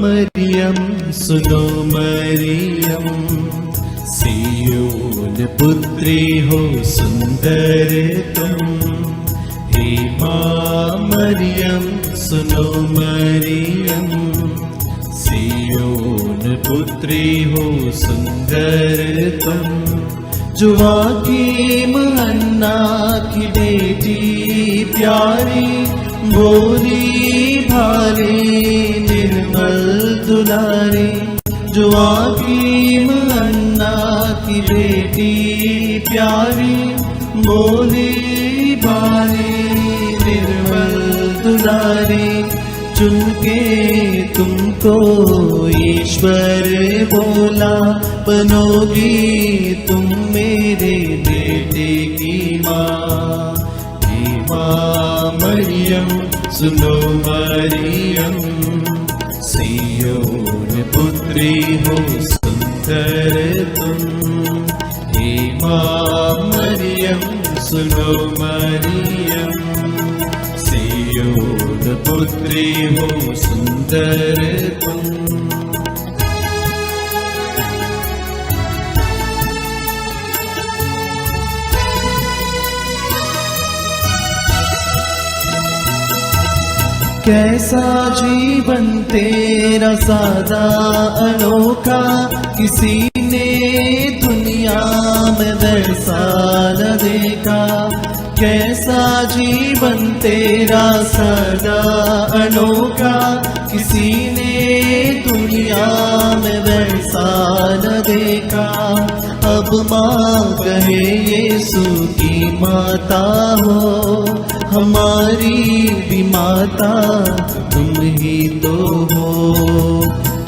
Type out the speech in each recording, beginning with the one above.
मरियम सुनो मरियम, सियोन पुत्री हो सुंदर तुम। हे माँ मरियम सुनो मरियम, सियोन पुत्री हो सुंदर तुम। जोआकीम हन्ना की बेटी प्यारी, भोली भाली निर्मल दुलारी। जोआकीम हन्ना की बेटी प्यारी, भोली भाली निर्मल दुलारी। चुन के तुमको ईश्वर बोला, बनोगी तुम मेरे बेटे की माँ। हे माँ मरियम सुनो मरियम, सियोन पुत्री हो सुंदर तुम। हे माँ मरियम सुनो मरियम, सियोन पुत्री हो सुंदर तुम। कैसा जीवन तेरा सादा अनोखा, किसी ने दुनिया में वैसा न देखा। कैसा जीवन तेरा सादा अनोखा, किसी ने दुनिया में वैसा न देखा। अब माँ कहे यीशु की माता हो, हमारी भी माता तुम ही तो हो।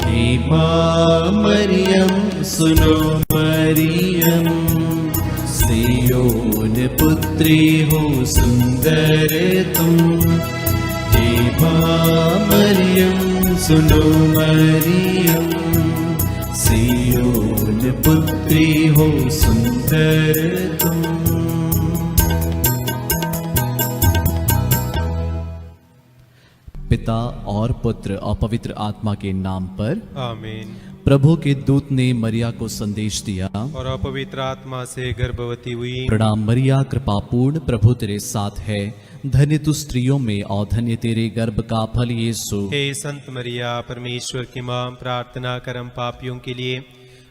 हे माँ मरियम सुनो मरियम, सियोन पुत्री हो सुंदर तुम। हे माँ मरियम सुनो मरियम, सियोन पुत्री हो सुंदर तुम। पिता और पुत्र और पवित्र आत्मा के नाम पर आमीन। प्रभु के दूत ने मरिया को संदेश दिया, और अपवित्र आत्मा से गर्भवती हुई। प्रणाम मरिया, कृपा पूर्ण, प्रभु तेरे साथ है। धन्य तू स्त्रियों में और धन्य तेरे गर्भ का फल यीशु। हे संत मरिया, परमेश्वर की मां, प्रार्थना कर हम पापियों के लिए,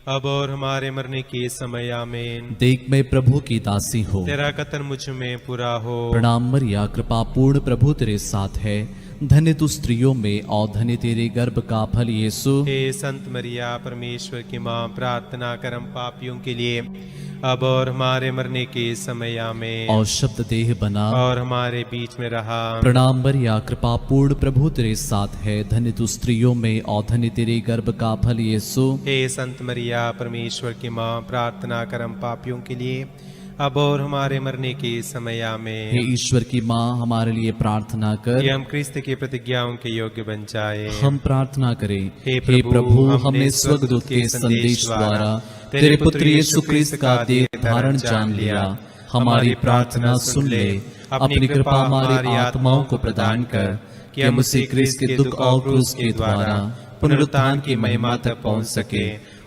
अब और हमारे मरने के समय। आमीन। देख मैं प्रभु की दासी हूँ, तेरा कथन मुझ में पूरा हो। प्रणाम मरिया, कृपा पूर्ण, प्रभु तेरे साथ है। धन्य तू स्त्रियों में और धन्य तेरे गर्भ का फल यीशु। हे संत मरिया, परमेश्वर की मां, प्रार्थना कर हम पापियों के लिए, अब और हमारे मरने के समय। आमीन। और शब्द देह बना और हमारे बीच में रहा। प्रणाम मरिया, कृपा पूर्ण, प्रभु तेरे साथ है। धन्य तू स्त्रियों में और धन्य तेरे गर्भ का फल यीशु। हे संत मरिया, परमेश्वर की मां, प्रार्थना कर हम पापियों के लिए, अब और हमारे मरने के समय। आमीन। हे ईश्वर की माँ, हमारे लिए प्रार्थना कर कि हम क्रिस्त की प्रतिज्ञाओं के योग्य बन जाए। हम प्रार्थना करें। हे प्रभु, हमने स्वर्गदूत के संदेश द्वारा तेरे पुत्र यीशु क्रिस्त का देह धारण जान लिया। हमारी प्रार्थना सुन ले, अपनी कृपा हमारी आत्माओं को प्रदान कर, कि हम उसी क्रिस्त के दुख और क्रूस के द्वारा पुनरुत्थान की महिमा तक पहुँच सके।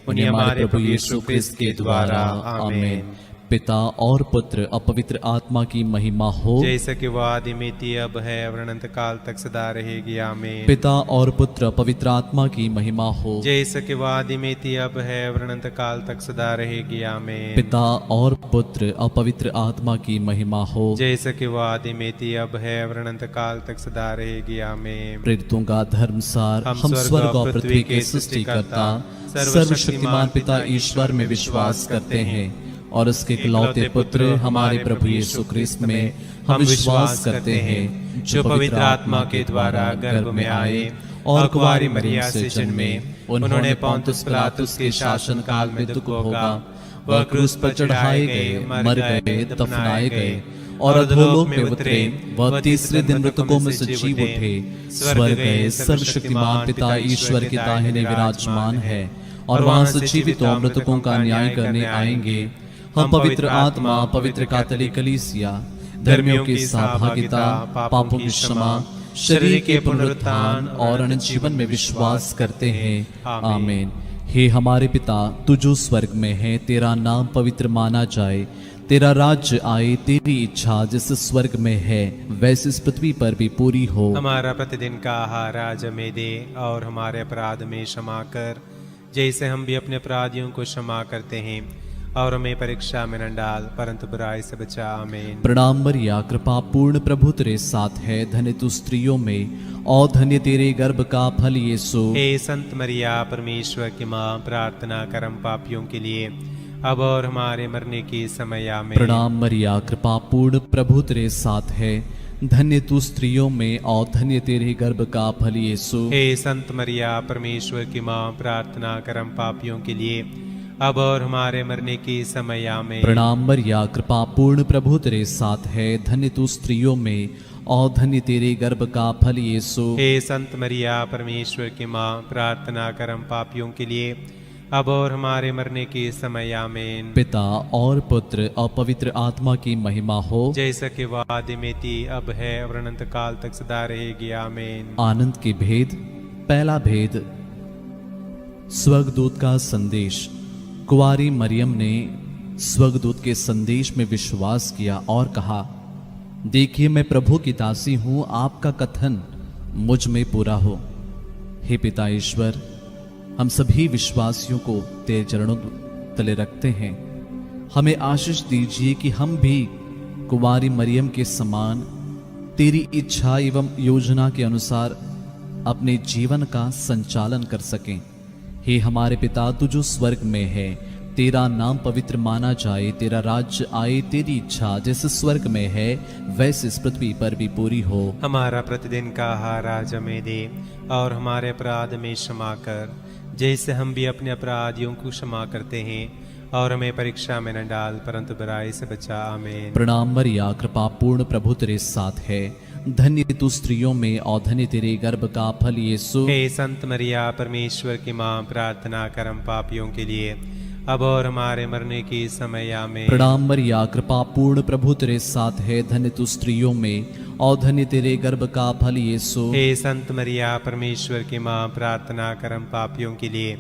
उन्हें हमारे प्रभु यीशु क्रिस्त के द्वारा। आमीन। पिता और पुत्र और पवित्र आत्मा की महिमा हो, जैसे कि वह आदि में थी, अब है, और अनंत काल तक सदा रहेगी। आमीन। पिता और पुत्र और पवित्र आत्मा की महिमा हो, जैसे कि वह आदि में थी, अब है, और अनंत काल तक सदा रहेगी। आमीन। पिता और पुत्र और पवित्र आत्मा की महिमा हो, जैसे कि वह आदि में थी, अब है, और अनंत काल तक सदा रहेगी। आमीन। प्रेरितों का धर्मसार, हम स्वर्ग और पृथ्वी के सृष्टिकर्ता सर्वशक्तिमान पिता ईश्वर में विश्वास करते हैं, और उसके इकलौते पुत्र हमारे प्रभु यीशु क्रिस्त में हम विश्वास करते हैं, जो पवित्र आत्मा के द्वारा गर्भ में आए और कुंवारी मरिया से जन्मे। उन्होंने पोंतुस पिलातुस के शासन काल में दुख भोगा, वह क्रूस पर चढ़ाए गए, मर गए, दफनाए गए और अधोलोक में उतरे। वह तीसरे दिन मृतकों में से जी उठे, स्वर्ग गए, सर्वशक्तिमान पिता ईश्वर के दाहिने विराजमान है, और वहां से जीवित और मृतकों का न्याय करने आएंगे। हम पवित्र आत्मा, पवित्र कैथोलिक कलीसिया, धर्मियों की सहभागिता, पापों की क्षमा, शरीर के पुनरुत्थान और अनंत जीवन में विश्वास करते हैं। आमीन। हे हमारे पिता, तू जो स्वर्ग में है, तेरा नाम पवित्र माना जाए, तेरा राज्य आए, तेरी इच्छा जैसे स्वर्ग में है वैसे इस पृथ्वी पर भी पूरी हो। हमारा प्रतिदिन का आहार आज हमें दे, और हमारे अपराध में क्षमा कर जैसे हम भी अपने अपराधियों को क्षमा करते हैं, और हमें परीक्षा में न डाल परंतु बुराई से बचा। आमीन। प्रणाम मरिया, कृपा पूर्ण प्रभु तेरे साथ है, धन्य तू स्त्रियों में और धन्य तेरे गर्भ का फल यीशु। हे संत मरिया, परमेश्वर की माँ, प्रार्थना कर हम पापियों के लिए अब और हमारे मरने के समय। आमीन। प्रणाम मरिया, कृपा पूर्ण प्रभु तेरे साथ है, धन्य तू स्त्रियों में और धन्य तेरे गर्भ का फल यीशु। हे संत मरिया, परमेश्वर की माँ, प्रार्थना कर हम पापियों के लिए अब और हमारे मरने के समय। आमीन। प्रणाम मरिया, कृपा पूर्ण प्रभु तेरे साथ है, धन्य तू स्त्रियों में और धन्य तेरे गर्भ का फल यीशु। हे संत मरिया, परमेश्वर की माँ, प्रार्थना कर हम पापियों के लिए अब और हमारे मरने के समय। आमीन। पिता और पुत्र और पवित्र आत्मा की महिमा हो, जैसा कि वादे में थी, अब है और अनंत काल तक सदा रहेगी। आमीन। आनंद के भेद। पहला भेद, स्वर्गदूत का संदेश। कुंवारी मरियम ने स्वर्गदूत के संदेश में विश्वास किया और कहा, देखिए मैं प्रभु की दासी हूं, आपका कथन मुझ में पूरा हो। हे पिता ईश्वर, हम सभी विश्वासियों को तेरे चरणों तले रखते हैं। हमें आशीष दीजिए कि हम भी कुंवारी मरियम के समान तेरी इच्छा एवं योजना के अनुसार अपने जीवन का संचालन कर सकें। हे हमारे पिता, तू जो स्वर्ग में है, तेरा नाम पवित्र माना जाए, तेरा राज्य आए, तेरी इच्छा जैसे स्वर्ग में है वैसे इस पृथ्वी पर भी पूरी हो। हमारा प्रतिदिन का आहार आज हमें दे, और हमारे अपराध में क्षमा कर जैसे हम भी अपने अपराधियों को क्षमा करते हैं, और हमें परीक्षा में न डाल परंतु बुराई से बचा। आमीन। प्रणाम मरिया, कृपा पूर्ण प्रभु तेरे साथ है, धन्य तू स्त्रियों में और धन्य तेरे गर्भ का फल यीशु। हे संत मरिया, परमेश्वर की माँ, प्रार्थना कर हम पापियों के लिए अब और हमारे मरने के समय। आमीन। प्रणाम मरिया, कृपा पूर्ण प्रभु तेरे साथ है, धन्य तू स्त्रियों में और धन्य तेरे गर्भ का फल यीशु। हे संत मरिया, परमेश्वर की माँ, प्रार्थना कर हम पापियों के लिए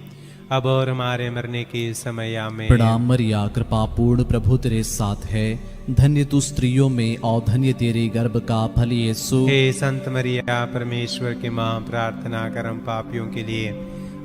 अब और हमारे मरने के समय। आमीन। प्रणाम मरिया, कृपा पूर्ण प्रभु तेरे साथ है, धन्य तू स्त्रियों में और धन्य तेरे गर्भ का फल यीशु। हे संत मरिया, परमेश्वर की माँ, प्रार्थना कर हम पापियों के लिए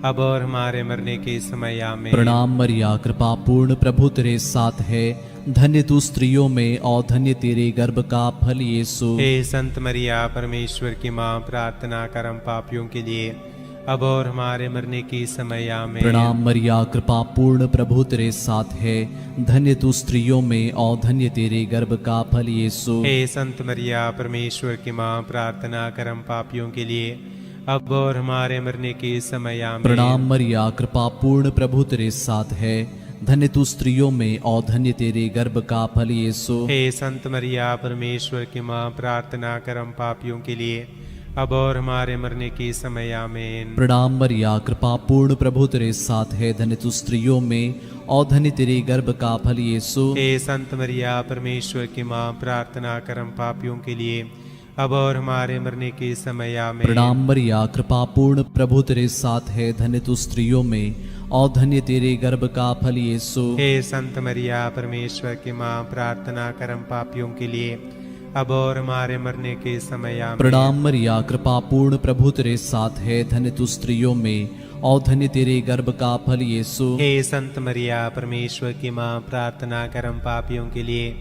अब और हमारे मरने के समय। आमीन। प्रणाम मरिया, कृपा पूर्ण प्रभु तेरे साथ है, धन्य तू स्त्रियों में और धन्य तेरे गर्भ का फल यीशु। हे संत मरिया, परमेश्वर की माँ, प्रार्थना कर हम पापियों के लिए अब और हमारे मरने के समय। आमीन। प्रणाम मरिया, कृपा पूर्ण प्रभु तेरे साथ है, धन्य तू स्त्रियों में और धन्य तेरे गर्भ का फल यीशु। हे संत मरिया, परमेश्वर की माँ, प्रार्थना कर हम पापियों के लिए अब और हमारे मरने के समय। आमीन। प्रणाम मरिया, कृपा पूर्ण प्रभु तेरे साथ है, धन्य तू स्त्रियों में और धन्य तेरे गर्भ का फल यीशु। हे संत मरिया, परमेश्वर की माँ, प्रार्थना कर हम पापियों के लिए अब और हमारे मरने के समय। आमीन। प्रणाम मरिया, कृपा पूर्ण प्रभु तेरे साथ है, धन्य तू स्त्रियों में और धन्य तेरे गर्भ का फल यीशु। हे संत मरिया, परमेश्वर की माँ, प्रार्थना कर हम पापियों के लिए अब और हमारे मरने के समय। आमीन। प्रणाम मरिया, कृपा पूर्ण प्रभु तेरे साथ है, धन्य तू स्त्रियों में और धन्य तेरे गर्भ का फल यीशु। हे संत मरिया, परमेश्वर की माँ, प्रार्थना कर हम पापियों के लिए अब और हमारे मरने के समय। आमीन। प्रणाम मरिया, कृपा पूर्ण प्रभु तेरे साथ है, धन्य तू स्त्रियों में और धन्य तेरे गर्भ का फल यीशु। हे संत मरिया, परमेश्वर की माँ, प्रार्थना कर हम पापियों के लिए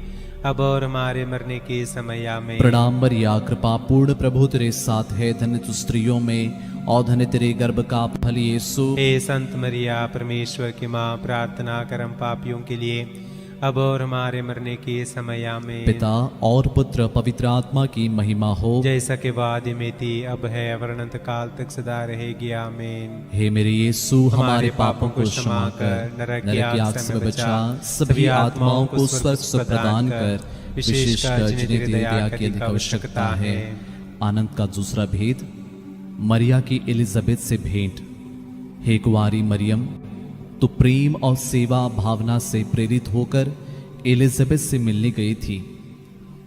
अब और हमारे मरने के समय। आमीन। प्रणाम मरिया, कृपा पूर्ण प्रभु तेरे साथ है, धन्य तू स्त्रियों में और धन्य तेरे गर्भ का फल यीशु। हे संत मरिया, परमेश्वर की माँ, प्रार्थना कर हम पापियों के लिए अब और हमारे मरने के समय। आमीन। पिता और पुत्र पवित्र आत्मा की महिमा हो, जैसा कि वादे में थी, अब है और अनंत काल तक सदा रहेगी। आमीन। हे मेरे यीशु, हमारे पापों को क्षमा कर, नरक की आग से बचा, सभी आत्माओं को स्वर्ग सुख प्रदान कर, विशेषकर जिन्हें दया की अधिक आवश्यकता है। आनंद का दूसरा भेद, मरिया की एलिजाबेथ से भेंट। हे कुंवारी मरियम, तो प्रेम और सेवा भावना से प्रेरित होकर एलिजाबेथ से मिलने गई थी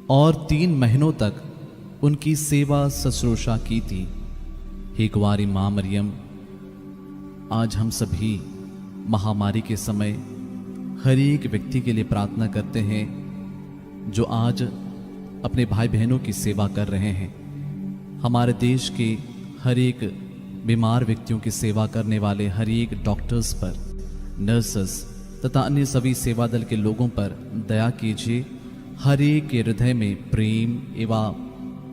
और 3 महीनों तक उनकी सेवा शुश्रूषा की थी। हे कुंवारी माँ मरियम, आज हम सभी महामारी के समय हर एक व्यक्ति के लिए प्रार्थना करते हैं जो आज अपने भाई बहनों की सेवा कर रहे हैं। हमारे देश के हर एक बीमार व्यक्तियों की सेवा करने वाले हर एक डॉक्टर्स पर, नर्सेस तथा अन्य सभी सेवा दल के लोगों पर दया कीजिए। हर एक के हृदय में प्रेम एवं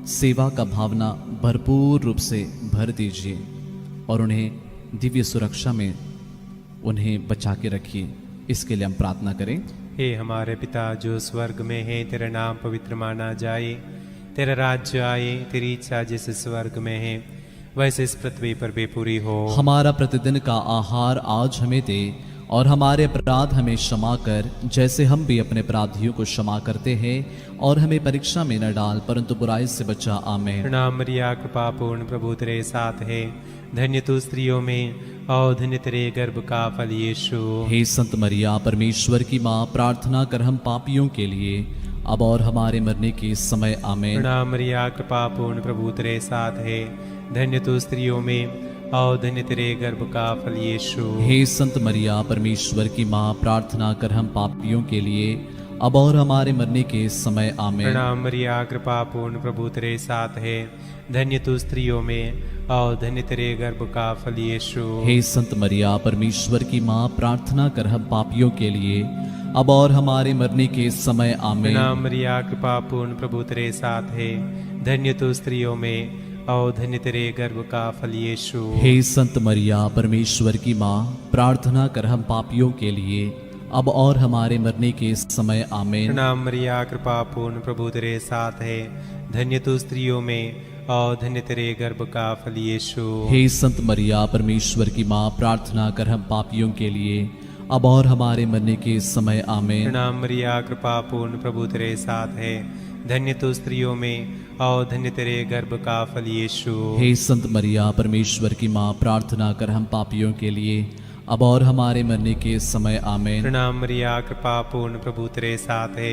सेवा का भावना भरपूर रूप से भर दीजिए और उन्हें दिव्य सुरक्षा में उन्हें बचा के रखिए। इसके लिए हम प्रार्थना करें। हे हमारे पिता जो स्वर्ग में है, तेरा नाम पवित्र माना जाए, तेरा राज्य आए, तेरी इच्छा जैसे स्वर्ग में है वैसे इस पृथ्वी पर भी पूरी हो। हमारा प्रतिदिन का आहार आज हमें दे और हमारे अपराध हमें क्षमा कर जैसे हम भी अपने अपराधियों को क्षमा करते हैं, और हमें परीक्षा में न डाल परंतु बुराई से बचा। आमीन। प्रणाम मरिया, कृपा पूर्ण प्रभु तेरे साथ है, धन्य तू स्त्रियों में और धन्य तेरे गर्भ का फल यीशु। हे संत मरिया परमेश्वर की माँ, प्रार्थना कर हम पापियों के लिए अब और हमारे मरने के समय। आमीन। प्रणाम मरिया, कृपा पूर्ण प्रभु तेरे साथ है, धन्य तू स्त्रियों में और धन्य तेरे गर्भ का फल यीशु। हे संत मरिया परमेश्वर की माँ, प्रार्थना कर हम पापियों के लिए अब और हमारे मरने के समय। आमीन। प्रणाम मरिया, कृपा पूर्ण प्रभु तेरे साथ है, धन्य तू स्त्रियों में और धन्य तेरे गर्भ का फल यीशु। हे संत मरिया परमेश्वर की माँ, प्रार्थना कर हम पापियों के लिए अब और हमारे मरने के समय। आमीन। प्रणाम मरिया, कृपा पूर्ण प्रभु तेरे साथ है, धन्य तू स्त्रियों में और धन्य तेरे गर्भ का फल यीशु। हे संत मरिया परमेश्वर की माँ, प्रार्थना कर हम पापियों के लिए अब और हमारे मरने के समय। आमीन। प्रणाम मरिया, कृपा पूर्ण प्रभु तेरे साथ है, धन्य तू स्त्रियों में और धन्य तेरे गर्भ का फल यीशु। हे संत मरिया परमेश्वर की माँ, प्रार्थना कर हम पापियों के लिए अब और हमारे मरने के समय। आमीन। प्रणाम मरिया, कृपा पूर्ण प्रभु तेरे साथ है, धन्य तू स्त्रियों में और धन्य तेरे गर्भ का फल यीशु। हे संत मरिया परमेश्वर की माँ, प्रार्थना कर हम पापियों के लिए अब और हमारे मरने के समय। आमीन। प्रणाम मरिया, कृपा पूर्ण प्रभु तेरे साथ है,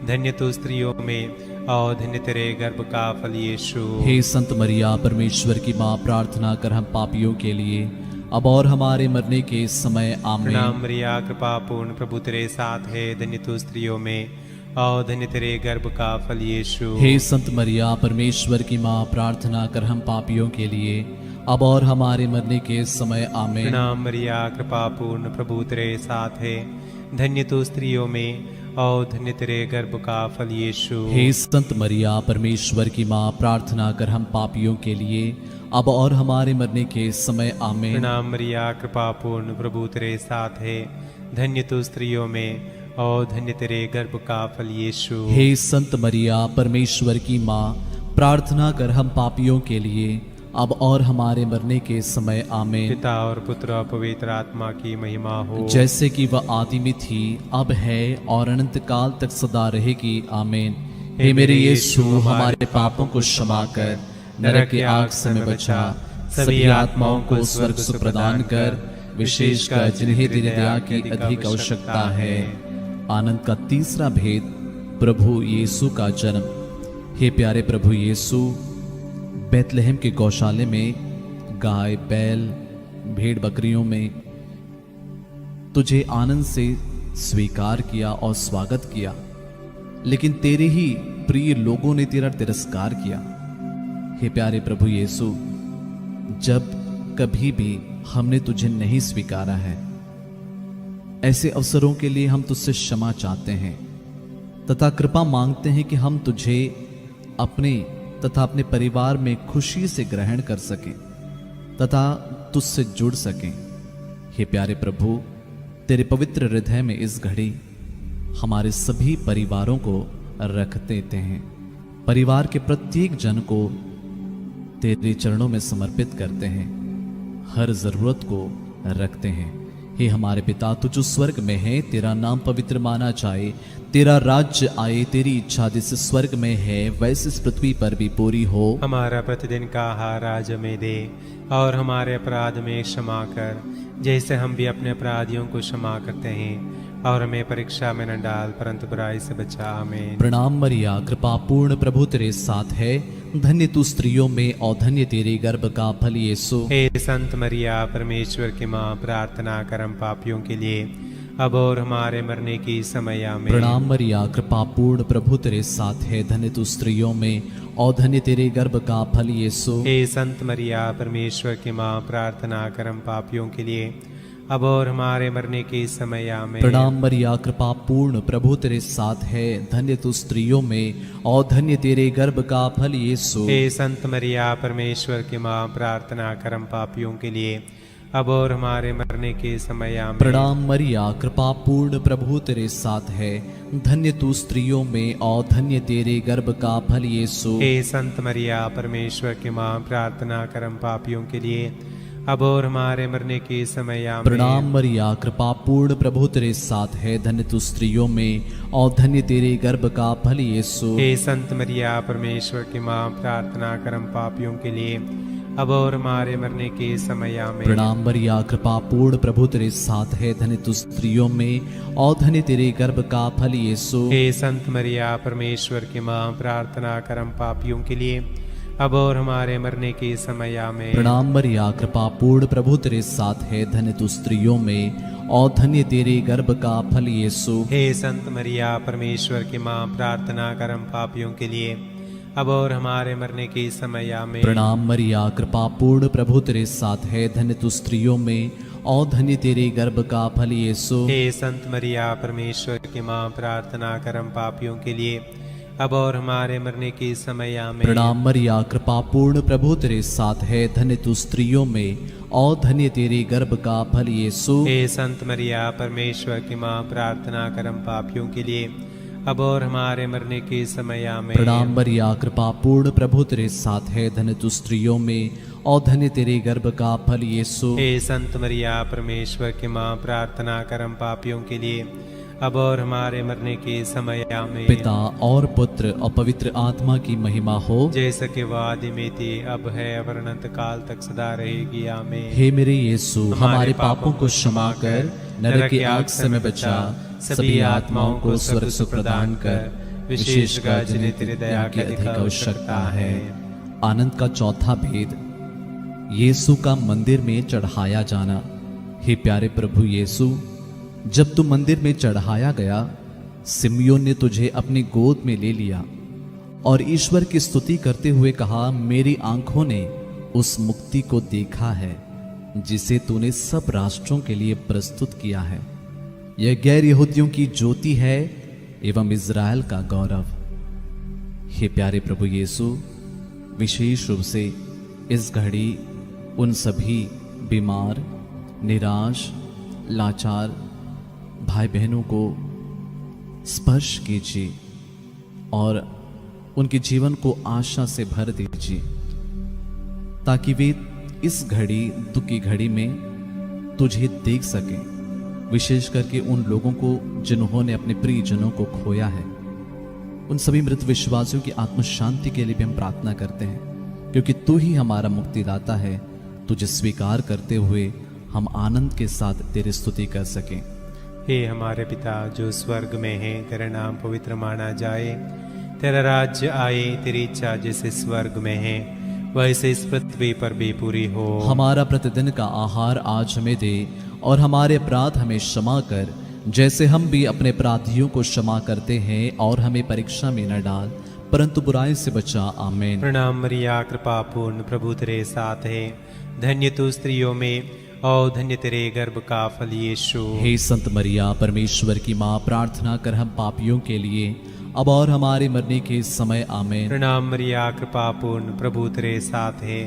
धन्य तू स्त्रियों में और धन्य तेरे गर्भ का फल यीशु। हे संत मरिया परमेश्वर की माँ, प्रार्थना कर हम पापियों के लिए अब और हमारे मरने के समय। आमीन। प्रणाम मरिया, कृपा पूर्ण प्रभु तेरे साथ है, धन्य तू स्त्रियों में और धन्य तेरे गर्भ का फल यीशु। हे संत मरिया परमेश्वर की माँ, प्रार्थना कर हम पापियों के लिए अब और हमारे मरने के समय। आमीन। प्रणाम मरिया, कृपा पूर्ण प्रभु तेरे साथ है, धन्य तू स्त्रियों में और धन्य तेरे गर्भ का फल यीशु। हे संत मरिया परमेश्वर की माँ, प्रार्थना कर हम पापियों के लिए अब और हमारे मरने के समय। आमीन। प्रणाम मरिया, कृपा पूर्ण प्रभु तेरे साथ है, धन्य तू स्त्रियों में और धन्य तेरे गर्भ का फल यीशु। हे संत मरिया परमेश्वर की माँ, प्रार्थना कर हम पापियों के लिए अब और हमारे मरने के समय। आमीन। पिता और पुत्र और पवित्र आत्मा की महिमा हो, जैसे कि वह आदि में थी, अब है और अनंत काल तक सदा रहेगी। आमीन। हे मेरे यीशु, हमारे पापों को क्षमा कर नरक की आग से हमें बचा, सभी आत्माओं को स्वर्ग सुख प्रदान कर, विशेषकर जिन्हें तेरी दया की अधिक आवश्यकता है। आनंद का तीसरा भेद, प्रभु यीशु का जन्म। हे प्यारे प्रभु यीशु, बैतलहम के गौशाले में गाय बैल भेड़ बकरियों में तुझे आनंद से स्वीकार किया और स्वागत किया, लेकिन तेरे ही प्रिय लोगों ने तेरा तिरस्कार किया। हे प्यारे प्रभु यीशु, जब कभी भी हमने तुझे नहीं स्वीकारा है, ऐसे अवसरों के लिए हम तुझसे क्षमा चाहते हैं तथा कृपा मांगते हैं कि हम तुझे अपने तथा अपने परिवार में खुशी से ग्रहण कर सकें तथा तुझसे जुड़ सकें। हे प्यारे प्रभु, तेरे पवित्र हृदय में इस घड़ी हमारे सभी परिवारों को रख देते हैं। परिवार के प्रत्येक जन को तेरे चरणों में समर्पित करते हैं, हर जरूरत को रखते हैं। हे हमारे पिता, तू जो स्वर्ग में है, तेरा नाम पवित्र माना जाए, तेरा राज्य आए, तेरी इच्छा जैसे स्वर्ग में है वैसे इस पृथ्वी पर भी पूरी हो। हमारा प्रतिदिन का आहार आज हमें दे और हमारे अपराध में क्षमा कर जैसे हम भी अपने अपराधियों को क्षमा करते हैं, और हमें परीक्षा में न डाल परंतु बुराई से बचा। आमीन। प्रणाम मरिया, कृपा पूर्ण, प्रभु तेरे साथ है। धन्य तू स्त्रियों में और धन्य तेरे गर्भ का फल यीशु। हे संत मरिया, परमेश्वर की माँ, प्रार्थना कर हम पापियों के लिए अब और हमारे मरने की समय। आमीन। प्रणाम मरिया, कृपा पूर्ण, प्रभु तेरे साथ है। धन्य तू स्त्रियों में और धन्य तेरे गर्भ का फल यीशु। हे संत मरिया, परमेश्वर की माँ, प्रार्थना कर हम पापियों के लिए अब और हमारे मरने के समय। आमीन। प्रणाम मरिया, कृपा पूर्ण, प्रभु तेरे साथ है। धन्य तू स्त्रियों में और धन्य तेरे गर्भ का फल यीशु। हे संत मरिया, परमेश्वर की माँ, प्रार्थना कर हम पापियों के लिए अब और हमारे मरने के समय। आमीन। प्रणाम मरिया, कृपा पूर्ण, प्रभु तेरे साथ है। धन्य तू स्त्रियों में और धन्य तेरे गर्भ का फल यीशु। हे संत मरिया, परमेश्वर की माँ, प्रार्थना कर हम पापियों के लिए अब और हमारे मरने के समय। आमीन। प्रणाम मरिया, कृपा पूर्ण, प्रभु तेरे साथ है। धन्य तू स्त्रियों में और धन्य तेरे गर्भ का फल यीशु। हे संत मरिया, परमेश्वर की माँ, प्रार्थना कर हम पापियों के लिए अब और हमारे मरने के समय। आमीन। प्रणाम मरिया, कृपा पूर्ण, प्रभु तेरे साथ है। धन्य तू स्त्रियों में और धन्य तेरे गर्भ का फल यीशु। हे संत मरिया, परमेश्वर की माँ, प्रार्थना कर हम पापियों के लिए अब और हमारे मरने के समय। आमीन। प्रणाम मरिया, कृपा पूर्ण, प्रभु तेरे साथ है। धन्य तू स्त्रियों में और धन्य तेरे गर्भ का फल यीशु। हे संत मरिया, परमेश्वर की माँ, प्रार्थना कर हम पापियों के लिए अब और हमारे मरने के समय। आमीन। प्रणाम मरिया, कृपा पूर्ण, प्रभु तेरे साथ है। धन्य तू स्त्रियों में और धन्य तेरे गर्भ का फल यीशु। हे संत मरिया, परमेश्वर की माँ, प्रार्थना कर हम पापियों के लिए अब और हमारे मरने के समय। आमीन। प्रणाम मरिया, कृपा पूर्ण, प्रभु तेरे साथ है। धन्य तू स्त्रियों में और धन्य तेरे गर्भ का फल यीशु। हे संत मरिया, परमेश्वर की माँ, प्रार्थना कर हम पापियों के लिए अब और हमारे मरने के समय। आमीन। प्रणाम मरिया, कृपा पूर्ण, प्रभु तेरे साथ है। धन्य तू स्त्रियों में और धन्य तेरे गर्भ का फल यीशु। हे संत मरिया, परमेश्वर की माँ, प्रार्थना कर हम पापियों के लिए अब और हमारे मरने के समय। आमीन। पिता और पुत्र और पवित्र आत्मा की महिमा हो, जैसे कि वो आदि में थी, अब है, अब अनंत काल तक सदा रहेगी। आमीन। हे मेरे यीशु, हमारे पापों को क्षमा कर, नरक की आग से हमें बचा, सभी आत्माओं को स्वर्ग सुख प्रदान कर, विशेषकर जिन्हें तेरी दया की अधिक आवश्यकता है। आनंद का चौथा भेद, यीशु का मंदिर में चढ़ाया जाना। हे प्यारे प्रभु यीशु, जब तू मंदिर में चढ़ाया गया, सिमियोन ने तुझे अपनी गोद में ले लिया और ईश्वर की स्तुति करते हुए कहा, मेरी आंखों ने उस मुक्ति को देखा है जिसे तूने सब राष्ट्रों के लिए प्रस्तुत किया है। यह गैर यहूदियों की ज्योति है एवं इज़राइल का गौरव। हे प्यारे प्रभु यीशु, विशेष रूप से इस घड़ी उन सभी बीमार, निराश, लाचार भाई बहनों को स्पर्श कीजिए और उनके जीवन को आशा से भर दीजिए, ताकि वे इस घड़ी, दुख की घड़ी में तुझे देख सकें। विशेष करके उन लोगों को जिन्होंने अपने प्रियजनों को खोया है, उन सभी मृत विश्वासियों की आत्म शांति के लिए भी हम प्रार्थना करते हैं, क्योंकि तू ही हमारा मुक्तिदाता है। तुझे स्वीकार करते हुए हम आनंद के साथ तेरी स्तुति कर सकें। हे हमारे पिता जो स्वर्ग में है, तेरा नाम पवित्र माना जाए, तेरा राज्य आए, तेरी इच्छा जैसे स्वर्ग में है वैसे इस पृथ्वी पर भी पूरी हो। हमारा प्रतिदिन का आहार आज हमें दे और हमारे अपराध हमें क्षमा कर, जैसे हम भी अपने अपराधियों को क्षमा करते हैं, और हमें परीक्षा में न डाल परंतु बुराई से बचा। आमीन। प्रणाम मरिया, कृपा पूर्ण, प्रभु तेरे साथ है। धन्य तू स्त्रियों में और धन्य तेरे गर्भ का फल यीशु। हे संत मरिया, परमेश्वर की माँ, प्रार्थना कर हम पापियों के लिए अब और हमारे मरने के समय। आमीन। प्रणाम मरिया, कृपा पूर्ण, प्रभु तेरे साथ है।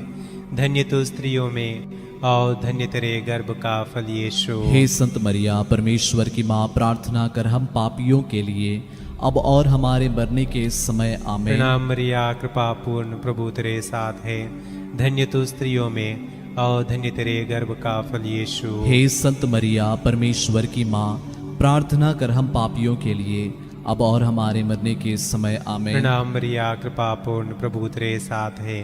धन्य तू स्त्रियों में और धन्य तेरे गर्भ का फल यीशु। हे संत मरिया, परमेश्वर की माँ, प्रार्थना कर हम पापियों के लिए अब और हमारे मरने के समय। आमीन। प्रणाम मरिया, कृपा पूर्ण, प्रभु तेरे साथ है। धन्य तू स्त्रियों में और धन्य तेरे गर्भ का फल यीशु। हे संत मरिया, परमेश्वर की माँ, प्रार्थना कर हम पापियों के लिए अब और हमारे मरने के समय। आमीन। प्रणाम मरिया, कृपा पूर्ण, प्रभु तेरे साथ है।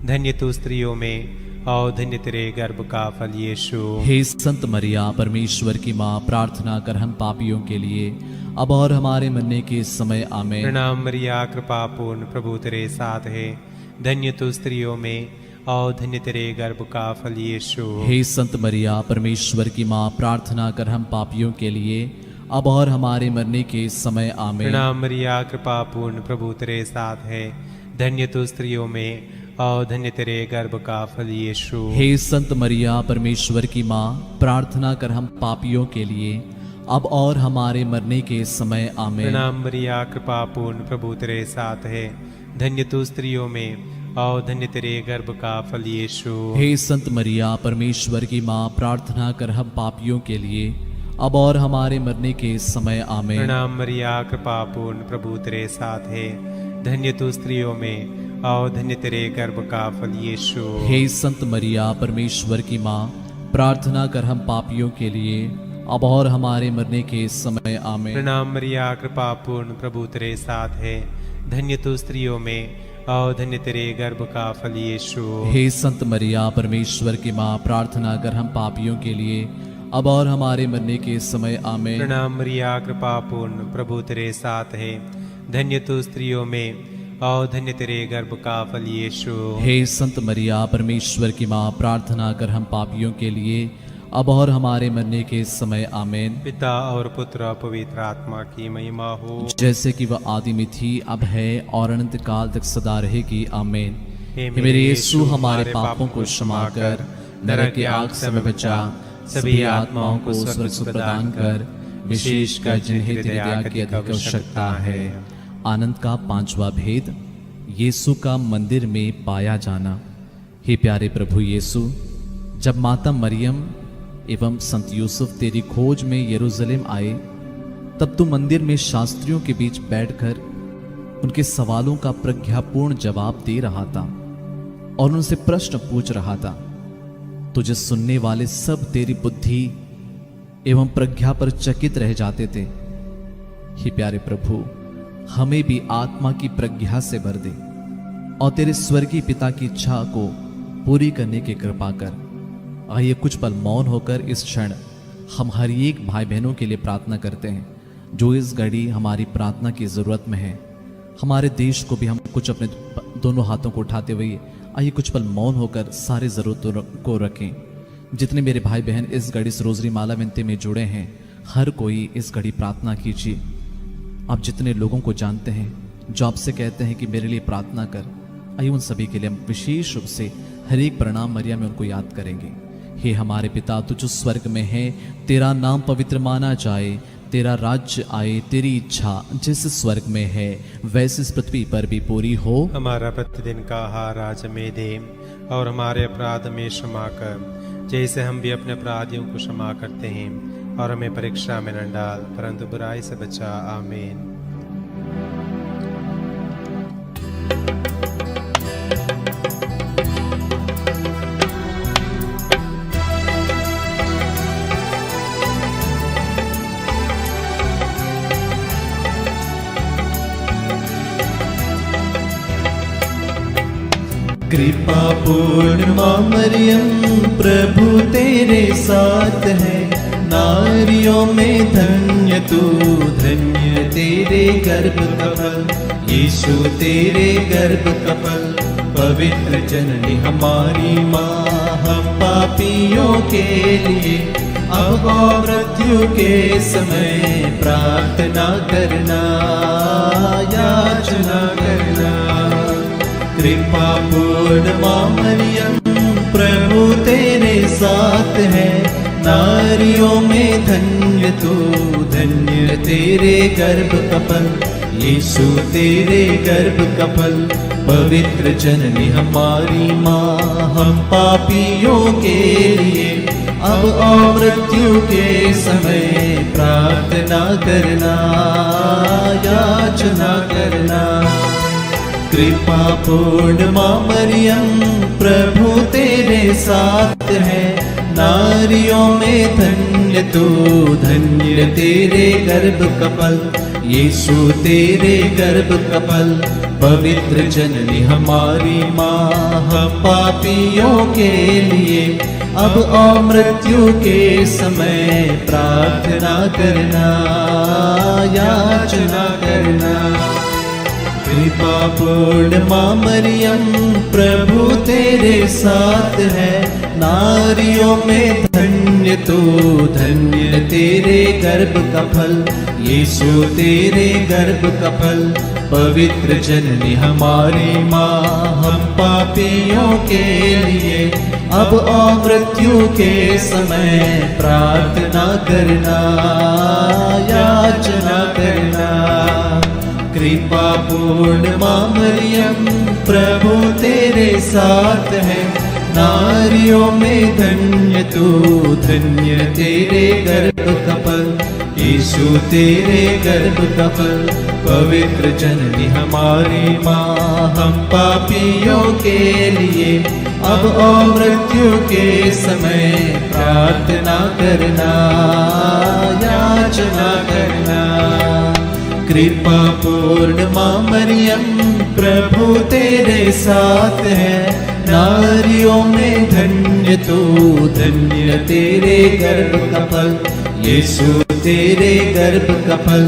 धन्य तू स्त्रियों में और धन्य तेरे गर्भ का फल यीशु। हे संत मरिया परमेश्वर की माँ, प्रार्थना कर हम पापियों के लिए अब और हमारे मरने के समय आमेन। प्रणाम मरिया कृपा पूर्ण, प्रभु तेरे साथ है, धन्य तू स्त्रियों में और धन्य तेरे गर्भ का फल यीशु। हे संत मरिया परमेश्वर की माँ, प्रार्थना कर हम पापियों के लिए अब और हमारे मरने के समय आमेन। प्रणाम मरिया कृपा पूर्ण, प्रभु तेरे साथ है, धन्य तू स्त्रियों में और धन्य तेरे गर्भ का फल यीशु। हे संत मरिया परमेश्वर की माँ, प्रार्थना कर हम पापियों के लिए अब और हमारे मरने के समय आमेन। प्रणाम मरिया कृपा पूर्ण, प्रभु तेरे साथ है, धन्य तू स्त्रियों में और धन्य तेरे गर्भ का फल यीशु। हे संत मरिया परमेश्वर की माँ, प्रार्थना कर हम पापियों के लिए अब और हमारे मरने के समय आमेन। प्रणाम मरिया कृपा पूर्ण, प्रभु तेरे साथ है, धन्य तू स्त्रियों में और धन्य तेरे गर्भ का फल यीशु। हे संत मरिया परमेश्वर की माँ, प्रार्थना कर हम पापियों के लिए अब और हमारे मरने के समय आमेन। प्रणाम मरिया कृपा पूर्ण, प्रभु तेरे साथ है, धन्य तू स्त्रियों में और धन्य तेरे गर्भ का फल यीशु। हे संत मरिया परमेश्वर की माँ, प्रार्थना कर हम पापियों के लिए अब और हमारे मरने के समय आमेन। प्रणाम मरिया कृपा पूर्ण, प्रभु तेरे साथ है, धन्य तू स्त्रियों में और धन्य तेरे गर्भ का फल यीशु। हे संत मरिया परमेश्वर की माँ, प्रार्थना कर हम पापियों के लिए अब और हमारे मरने के समय आमेन। पिता और पुत्र और पवित्र आत्मा की महिमा हो, जैसे कि वह आदि में थी, अब है और अनंत काल तक सदा रहेगी आमेन। हे मेरे यीशु, हमारे पापों को क्षमा कर, नरक की आग से हमें बचा, सभी आत्माओं को स्वर्ग सुख प्रदान कर, विशेषकर जिन्हें तेरी दया की अधिक आवश्यकता है। आनंद का पांचवा भेद, यीशु का मंदिर में पाया जाना। हे प्यारे प्रभु यीशु, जब माता मरियम एवं संत यूसुफ तेरी खोज में यरूशलेम आए, तब तू मंदिर में शास्त्रियों के बीच बैठकर उनके सवालों का प्रज्ञापूर्ण जवाब दे रहा था और उनसे प्रश्न पूछ रहा था। तुझे सुनने वाले सब तेरी बुद्धि एवं प्रज्ञा पर चकित रह जाते थे। हे प्यारे प्रभु, हमें भी आत्मा की प्रज्ञा से भर दे और तेरे स्वर्गीय पिता की इच्छा को पूरी करने की कृपा कर। आइए कुछ पल मौन होकर इस क्षण हम हर एक भाई बहनों के लिए प्रार्थना करते हैं जो इस घड़ी हमारी प्रार्थना की जरूरत में है। हमारे देश को भी हम कुछ अपने दोनों हाथों को उठाते हुए आइए कुछ पल मौन होकर सारे जरूरतों को रखें। जितने मेरे भाई बहन इस घड़ी से रोजरी माला विनती में जुड़े हैं, हर कोई इस घड़ी प्रार्थना कीजिए। आप जितने लोगों को जानते हैं जो आपसे कहते हैं कि मेरे लिए प्रार्थना कर, आइए उन सभी के लिए हम विशेष रूप से हर एक प्रणाम मरिया में उनको याद करेंगे। हे हमारे पिता, तू जो स्वर्ग में है, तेरा नाम पवित्र माना जाए, तेरा राज्य आए, तेरी इच्छा जैसे स्वर्ग में है वैसे इस पृथ्वी पर भी पूरी हो। हमारा प्रतिदिन का आहार आज हमें दे और हमारे अपराध में क्षमा कर, जैसे हम भी अपने अपराधियों को क्षमा करते हैं, और हमें परीक्षा में न डाल परंतु बुराई से बचा। आमीन। कृपा पूर्ण माँ मरियम, प्रभु तेरे साथ है, नारियों में धन्य तू, धन्य तेरे गर्भ का फल, यीशु तेरे गर्भ का फल। पवित्र जननी हमारी माँ, हम पापियों के लिए अब और मृत्यु के समय प्रार्थना करना, याचना करना। कृपा पूर्ण माँ मरियम, प्रभु तेरे साथ है, नारियों में धन्य तू, धन्य तेरे गर्भ का फल, यीशु तेरे गर्भ का फल। पवित्र जननी हमारी माँ, हम पापियों के लिए अब और मृत्यु के समय प्रार्थना करना, याचना करना। कृपा पूर्ण माँ मरियम, प्रभु तेरे साथ है, नारियों में धन्य तू, धन्य तेरे गर्भ का फल, यीशु तेरे गर्भ का फल, पवित्र जननी हमारी माँ, हम पापियों के लिए अब और मृत्यु के समय प्रार्थना करना, याचना करना। कृपा पूर्ण माँ मरियम, प्रभु तेरे साथ है, नारियों में धन्य तू, धन्य तेरे गर्भ का फल, यीशु तेरे गर्भ का फल, पवित्र जननी हमारी माँ, हम पापियों के लिए अब और मृत्यु के समय प्रार्थना करना, याचना करना। कृपा पूर्ण माँ मरियम, प्रभु तेरे साथ है, नारियों में धन्य तू, धन्य तेरे गर्भ का फल, यीशु तेरे गर्भ का फल, पवित्र जननी हमारी माँ, हम पापियों के लिए अब और मृत्यु के समय प्रार्थना करना, याचना करना। कृपा पूर्ण माँ मरियम, प्रभु तेरे साथ है, नारियों में धन्य तू, धन्य तेरे गर्भ का फल, यीशु तेरे गर्भ का फल,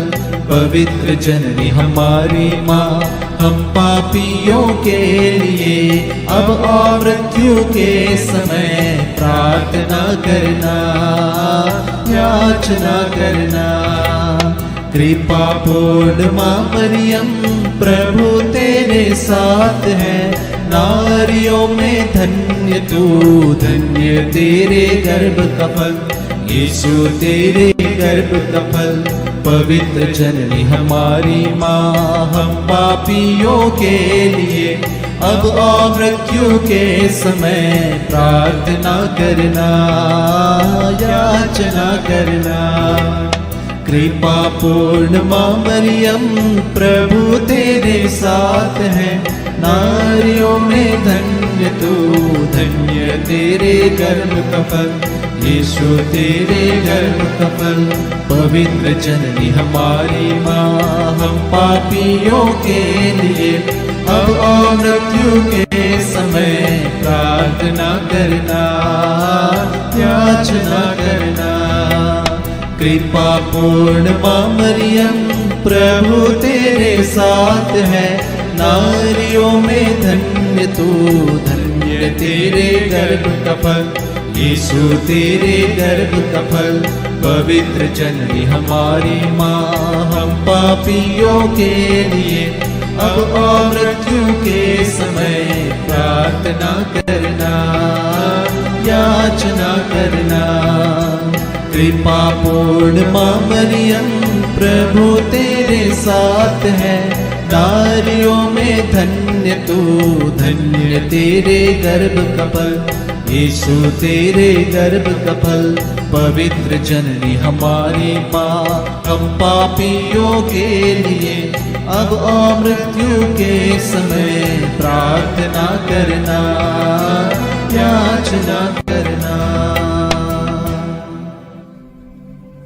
पवित्र जननी हमारी माँ, हम पापियों के लिए अब और मृत्यु के समय प्रार्थना करना, याचना करना। कृपा पूर्ण माँ मरियम, प्रभु तेरे साथ है, नारियों में धन्य तू, धन्य तेरे गर्भ का फल, यीशु तेरे गर्भ का फल, पवित्र जननी हमारी माँ, हम पापियों के लिए अब और मृत्यु के समय प्रार्थना करना, याचना करना। कृपा पूर्ण माँ मरियम, प्रभु तेरे साथ है, नारियों में धन्य तू, धन्य तेरे गर्भ का फल, यीशु तेरे गर्भ का फल, पवित्र जननी हमारी माँ, हम पापियों के लिए अब और मृत्यु के समय प्रार्थना करना, याचना करना। कृपा पूर्ण माँ मरियम, प्रभु तेरे साथ है, नारियों में धन्य तू, धन्य तेरे गर्भ का फल, यीशु तेरे गर्भ का फल, पवित्र जननी हमारी माँ, हम पापियों के लिए अब और मृत्यु के समय प्रार्थना करना, याचना करना। कृपा पूर्ण माँ मरियम, प्रभु तेरे साथ है, नारियों में धन्य तू, धन्य तेरे गर्भ का फल, यीशु तेरे गर्भ का फल, पवित्र जननी हमारी माँ, हम पापियों के लिए अब और मृत्यु के समय प्रार्थना करना, याचना करना।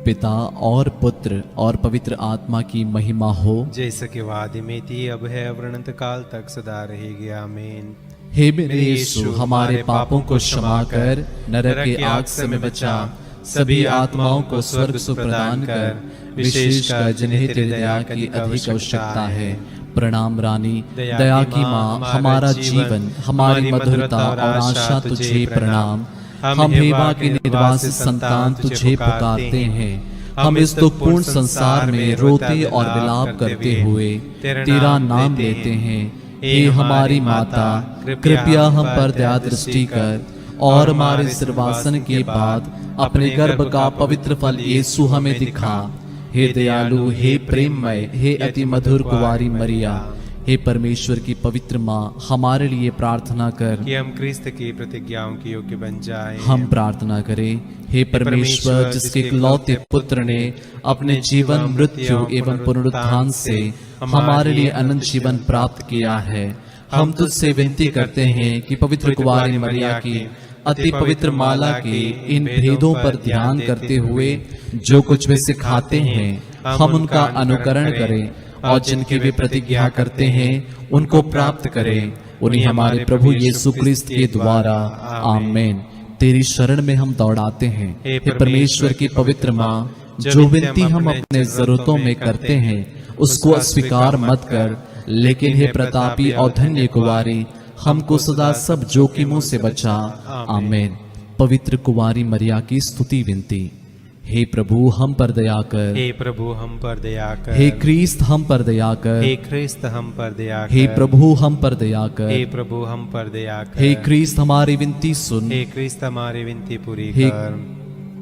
पिता और पुत्र और पवित्र आत्मा की महिमा हो, जैसे कि वादी में थी, अब है, अनंत काल तक सदा रहेगी। आमीन। हे मेरे यीशु, हमारे पापों को क्षमा कर, नरक की आग से हमें बचा, सभी आत्माओं को स्वर्ग सुख प्रदान कर, विशेषकर जिन्हें तेरी दया की अधिक आवश्यकता है। प्रणाम रानी, दया की माँ, हमारा जीवन, हमारी मधुरता और आशा तुझे प्रणाम। हम हेवा के निर्वासित संतान तुझे पुकारते हैं। हम इस दुखपूर्ण संसार में रोते और विलाप करते हुए तेरा नाम लेते हैं। हे हमारी माता, कृपया हम पर दया दृष्टि कर और हमारे सिरवासन के बाद अपने गर्भ का पवित्र फल यीशु हमें दिखा। हे दयालु, हे प्रेममय, हे अति मधुर कुंवारी मरिया, हे परमेश्वर की पवित्र माँ, हमारे लिए प्रार्थना कर कि हम क्रिस्त की प्रतिज्ञाओं के योग्य बन जाएं। हम प्रार्थना करें। हे परमेश्वर, जिसके इकलौते पुत्र ने अपने जीवन, मृत्यु एवं पुनरुत्थान से हमारे लिए अनंत जीवन प्राप्त किया है, हम तुझसे विनती करते हैं कि पवित्र कुंवारी मरिया की अति पवित्र माला के इन भेदों पर ध्यान करते हुए जो कुछ वे सिखाते हैं हम उनका अनुकरण करें और जिनकी वे प्रतिज्ञा करते हैं उनको प्राप्त करें, उन्हें हमारे प्रभु यीशु क्रिस्त के द्वारा। आमीन। तेरी शरण में हम दौड़ाते हैं। हे परमेश्वर की पवित्र माँ, जो विनती हम अपने जरूरतों में करते हैं उसको अस्वीकार मत कर, लेकिन हे प्रतापी और धन्य कुंवारी, हमको सदा सब जोखिमों से बचा। आमीन। पवित्र कुंवारी मरिया की स्तुति विनती। हे प्रभु हम पर दया कर, हे प्रभु हम पर दया कर, हे क्रिस्त हम पर दया कर, हे क्रिस्त हम पर दया कर, हे प्रभु हम पर दया कर, हे प्रभु हम पर दया कर, हे क्रिस्त हमारी विनती सुन, हे क्रिस्त हमारी विनती पूरी हे कर,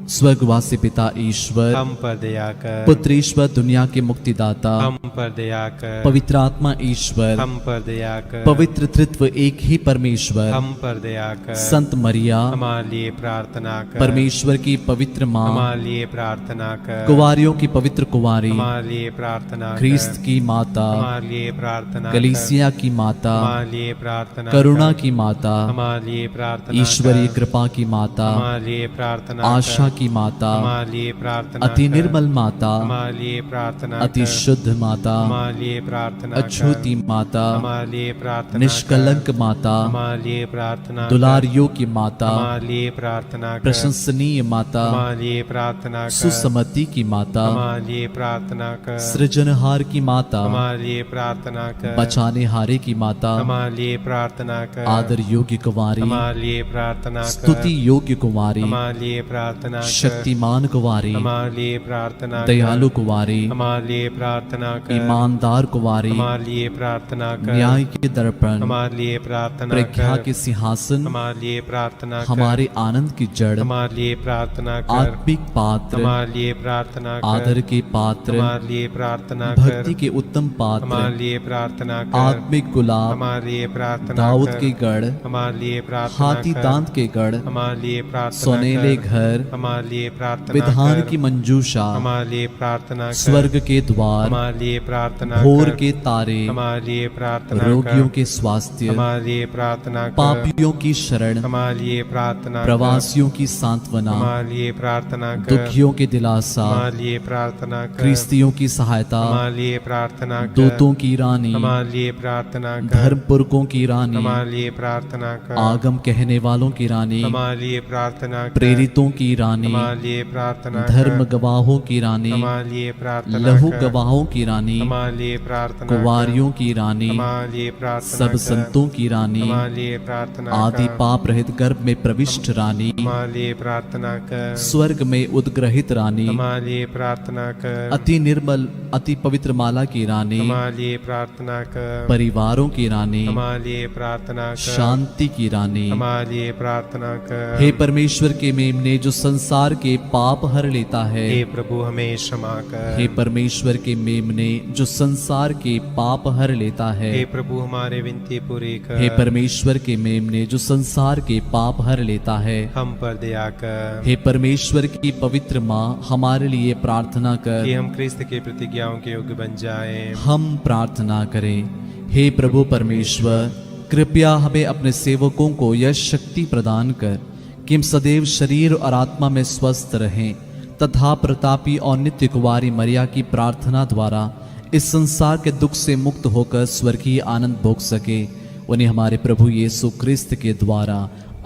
स्वर्गवासी पिता ईश्वर, हम पर दया कर, पुत्र ईश्वर दुनिया के मुक्तिदाता, हम पर दया कर, पवित्र आत्मा ईश्वर, हम पर दया कर, पवित्र तृत्व एक ही परमेश्वर, हम पर दया कर, संत मरिया हमारे लिए प्रार्थना कर, परमेश्वर की पवित्र माँ, हमारे लिए प्रार्थना कर, कुंवारियों की पवित्र कुंवारी, हमारे लिए प्रार्थना कर, ख्रिस्त की माता, हमारे लिए प्रार्थना कर, कलीसिया की माता, हमारे लिए प्रार्थना करुणा कर, की माता, हमारे लिए प्रार्थना ईश्वरीय कर, कृपा की माता, हमारे लिए प्रार्थना आशा कर, की माता, हमारे लिए प्रार्थना अति कर, निर्मल माता, हमारे लिए प्रार्थना अति कर, शुद्ध माता, हमारे लिए प्रार्थना कर, अछूती माता, हमारे लिए प्रार्थना निष्कलंक कर, माता, हमारे लिए प्रार्थना कर, दुलारियों की माता, हमारे लिए प्रार्थना कर, प्रशंसनीय माता, हमारे लिए प्रार्थना कर, सुसमति की माता, हमारे लिए प्रार्थना कर, सृजनहार की माता, हमारे लिए प्रार्थना कर, बचाने हारे की माता, हमारे लिए प्रार्थना कर, आदर योग्य कुंवारी, हमारे लिए प्रार्थना कर, स्तुति योग्य कुंवारी, हमारे लिए प्रार्थना कर, शक्तिमान कुंवारी, हमारे लिए प्रार्थना कर, दयालु कुंवारी, हमारे लिए प्रार्थना कर, ईमानदार कुंवारी, हमारे लिए प्रार्थना कर, न्याय के दर्पण, हमारे लिए प्रार्थना प्रज्ञा कर, के सिंहासन, हमारे लिए प्रार्थना कर, हमारे आनंद की जड़, हमारे लिए प्रार्थना कर, आत्मिक पात्र, हमारे लिए प्रार्थना कर, आदर के पात्र, हमारे लिए प्रार्थना भक्ति कर, के उत्तम पात्र, हमारे लिए प्रार्थना कर, आत्मिक गुलाब, हमारे लिए प्रार्थना दाऊद कर, के गढ़, हमारे लिए प्रार्थना हाथी कर, दांत के गढ़, हमारे लिए प्रार्थना सोनेले कर, घर, हमारे लिए प्रार्थना विधान कर, की मंजूषा, हमारे लिए प्रार्थना कर, स्वर्ग के द्वार, हमारे लिए प्रार्थना भोर कर, के तारे, हमारे लिए प्रार्थना रोगियों कर, के स्वास्थ्य, हमारे लिए प्रार्थना कर, पापियों की शरण, हमारे लिए प्रार्थना कर, प्रवासियों की सांत्वना, हमारे लिए प्रार्थना कर, दुखियों के दिलासा, हमारे लिए प्रार्थना कर, ख्रिस्तियों की सहायता, हमारे लिए प्रार्थना कर, दूतों की रानी, हमारे लिए प्रार्थना कर, धर्म पुरखों की रानी, हमारे लिए प्रार्थना कर, आगम कहने वालों की रानी, हमारे लिए प्रार्थना कर, प्रेरितों की रानी, हमारे लिए प्रार्थना धर्म कर, गवाहों की रानी, हमारे लिए प्रार्थना लहू कर, गवाहों की रानी, हमारे लिए प्रार्थना कर, कुंवारियों की रानी, हमारे लिए प्रार्थना सब कर, संतों की रानी, हमारे लिए प्रार्थना आदि कर, पाप रहित गर्भ में प्रविष्ट रानी, हमारे लिए प्रार्थना कर, स्वर्ग में उद्ग्रहित रानी, हमारे लिए प्रार्थना कर, अति निर्मल अति पवित्र माला की रानी, हमारे लिए प्रार्थना कर, परिवारों की रानी, हमारे लिए प्रार्थना कर, शांति की रानी, हमारे लिए प्रार्थना कर, हे परमेश्वर के मेमने जो संसार के पाप हर लेता है, हे प्रभु हमें क्षमा कर, हे परमेश्वर के मेमने जो संसार के पाप हर लेता है, हे प्रभु हमारे विनती पूरी कर, हे परमेश्वर के मेमने जो संसार के पाप हर लेता है, हम पर दया कर, हे परमेश्वर की पवित्र माँ हमारे लिए प्रार्थना कि कर। हम क्रिस्त के प्रतिज्ञाओं के योग्य बन जाएं। हम प्रार्थना करें। हे प्रभु परमेश्वर, कृपया हमें अपने सेवकों को यह शक्ति प्रदान कर कि हम सदैव शरीर और आत्मा में स्वस्थ रहें तथा प्रतापी और नित्य कुंवारी मरिया की प्रार्थना द्वारा इस संसार के दुख से मुक्त होकर स्वर्गीय आनंद भोग सके। उन्हें हमारे प्रभु यीशु क्रिस्त के द्वारा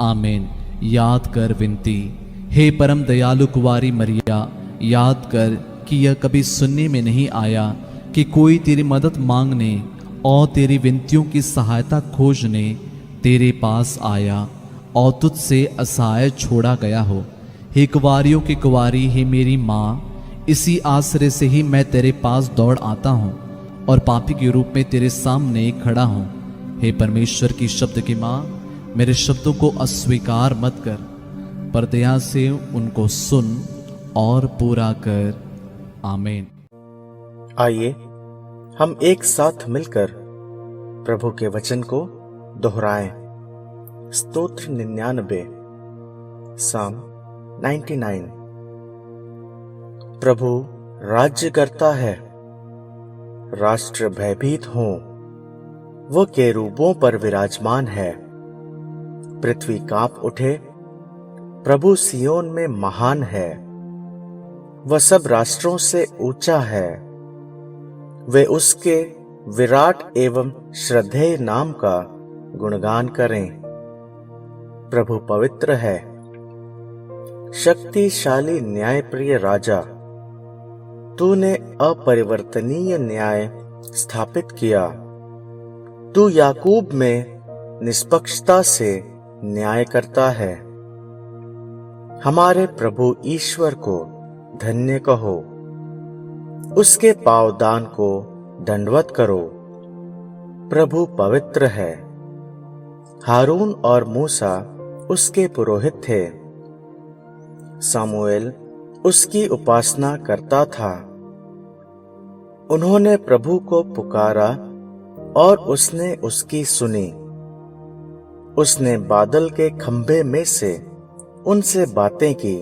आमीन। याद कर विनती। हे परम दयालु कुंवारी मरिया, याद कर कि यह कभी सुनने में नहीं आया कि कोई तेरी मदद मांगने और तेरी विनतियों की सहायता खोजने तेरे पास आया और तुझसे असहाय छोड़ा गया हो। हे कुंवारियों की कुंवारी, हे मेरी माँ, इसी आश्रय से ही मैं तेरे पास दौड़ आता हूँ और पापी के रूप में तेरे सामने खड़ा हूँ। हे परमेश्वर की शब्द की माँ, मेरे शब्दों को अस्वीकार मत कर, पर दया से उनको सुन और पूरा कर। आमीन। आइए हम एक साथ मिलकर प्रभु के वचन को दोहराएं। स्तोत्र 99, साम 99। प्रभु राज्य करता है, राष्ट्र भयभीत हो, वो केरूबों पर विराजमान है। पृथ्वी कांप उठे प्रभु सियोन में महान है, वह सब राष्ट्रों से ऊंचा है। वे उसके विराट एवं श्रद्धेय नाम का गुणगान करें। प्रभु पवित्र है। शक्तिशाली न्यायप्रिय राजा, तूने अपरिवर्तनीय न्याय स्थापित किया। तू याकूब में निष्पक्षता से न्याय करता है। हमारे प्रभु ईश्वर को धन्य कहो, उसके पावदान को दंडवत करो। प्रभु पवित्र है। हारून और मूसा उसके पुरोहित थे। सामुएल उसकी उपासना करता था। उन्होंने प्रभु को पुकारा और उसने उसकी सुनी। उसने बादल के खंभे में से उनसे बातें की।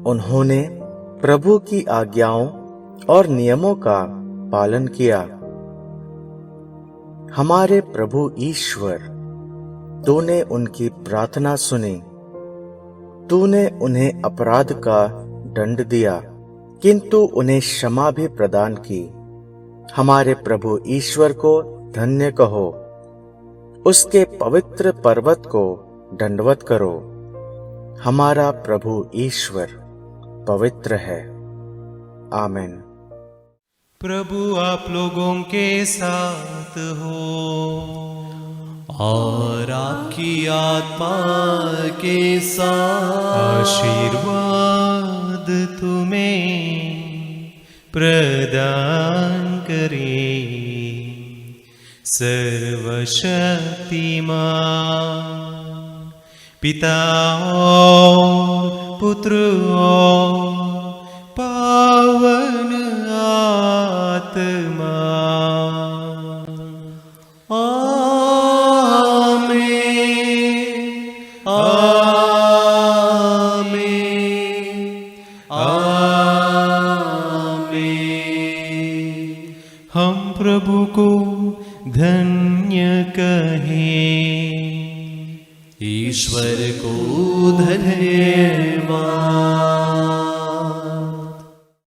उन्होंने प्रभु की आज्ञाओं और नियमों का पालन किया। हमारे प्रभु ईश्वर, तूने उनकी प्रार्थना सुनी। तूने उन्हें अपराध का दंड दिया, किंतु उन्हें क्षमा भी प्रदान की। हमारे प्रभु ईश्वर को धन्य कहो, उसके पवित्र पर्वत को दंडवत करो। हमारा प्रभु ईश्वर पवित्र है। आमीन। प्रभु आप लोगों के साथ हो और आपकी आत्मा के साथ। आशीर्वाद तुम्हें प्रदान करे सर्वशक्तिमान पिता और पुत्र और पावन आत्मा। आमीन, आमीन, आमीन। हम प्रभु को धन्य कहें। ईश्वर को धन्यवाद।